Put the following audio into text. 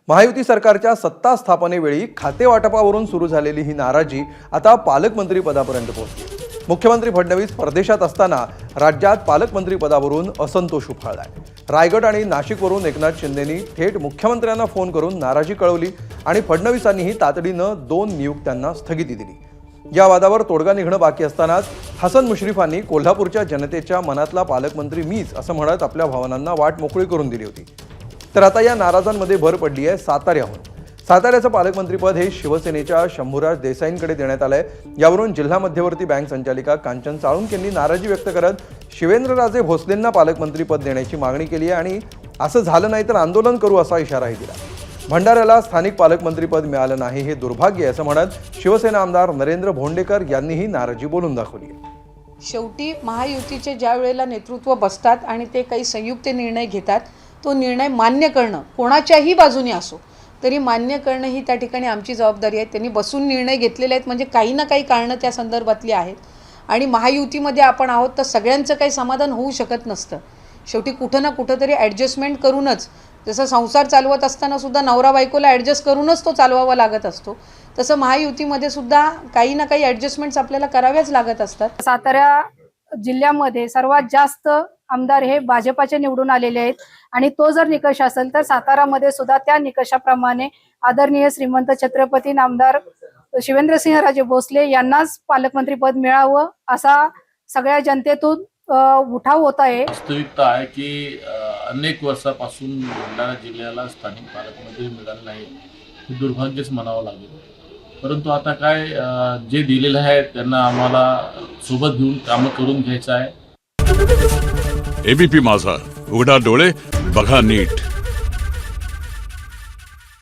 महायुती सरकारच्या सत्ता स्थापनेवेळी खाते वाटपावरून सुरू झालेली ही नाराजी आता पालकमंत्री पदापर्यंत पोहोचली। मुख्यमंत्री फडणवीस परदेशात असताना राज्यात पालकमंत्री पदावरून असंतोष उफाळलाय। रायगड आणि नाशिकवरून एकनाथ शिंदेंनी थेट मुख्यमंत्र्यांना फोन करून नाराजी कळवली आणि फडणवीसांनीही तातडीनं 2 नियुक्त्यांना स्थगिती दिली। या वादावर तोडगा निघणं बाकी असतानाच हसन मुश्रीफांनी कोल्हापूरच्या जनतेच्या मनातला पालकमंत्री मीच असं म्हणत आपल्या भावनांना वाट मोकळी करून दिली होती। तर आता या नाराजांमध्ये भर पडली आहे साताऱ्याहून। साताऱ्याचं पालकमंत्रीपद हे शिवसेनेच्या शंभूराज देसाईंकडे देण्यात आलंय। यावरून जिल्हा मध्यवर्ती बँक संचालिका कांचन साळुंखे यांनी नाराजी व्यक्त करत शिवेंद्रराजे भोसलेंना पालकमंत्रीपद देण्याची मागणी केली आहे आणि असं झालं नाही तर आंदोलन करू असा इशाराही दिला। भंडाऱ्याला स्थानिक पालकमंत्रीपद मिळालं नाही हे दुर्भाग्य असं म्हणत शिवसेना आमदार नरेंद्र भोंडेकर यांनीही नाराजी बोलून दाखवली आहे। शेवटी महायुतीचे ज्या वेळेला नेतृत्व बसतात आणि ते काही संयुक्त निर्णय घेतात, तो निर्णय मान्य करणं कोणाच्याही बाजूने असो तरी मान्य करणं ही त्या ठिकाणी आमची जबाबदारी आहे। त्यांनी बसून निर्णय घेतलेले आहेत म्हणजे काही ना काही कारणं त्या संदर्भातली आहेत आणि महायुतीमध्ये आपण आहोत तर सगळ्यांचं काही समाधान होऊ शकत नसतं। शेवटी कुठं ना कुठं तरी ॲडजस्टमेंट करूनच, जसं संसार चालवत असताना सुद्धा नवरा बायकोला ॲडजस्ट करूनच तो चालवावा लागत असतो, तसं महायुतीमध्ये सुद्धा काही ना काही ॲडजस्टमेंट्स आपल्याला कराव्याच लागत असतात। सातारा जिल्ह्यामध्ये सर्वात जास्त आमदार हे भाजपाचे निवडून आलेले आहेत आणि तो जर निकष असेल तर सातारामध्ये सुद्धा त्या निकषाप्रमाणे आदरणीय श्रीमंत छत्रपती आमदार शिवेंद्रसिंहराजे भोसले यांनाच पालकमंत्रीपद मिळावं असा सगळ्या जनतेतून उठाव होत आहे। वास्तविकता आहे की अनेक वर्षापासून भंडारा जिल्ह्याला स्थानिक पालकमंत्री मिळाले नाही, हे दुर्भाग्यच म्हणावं लागेल। परंतु आता काय जे दिलेलं आहे त्यांना आम्हाला सोबत घेऊन काम करून घ्यायचं आहे। एबीपी माझा, उघडा डोळे बघा नीट।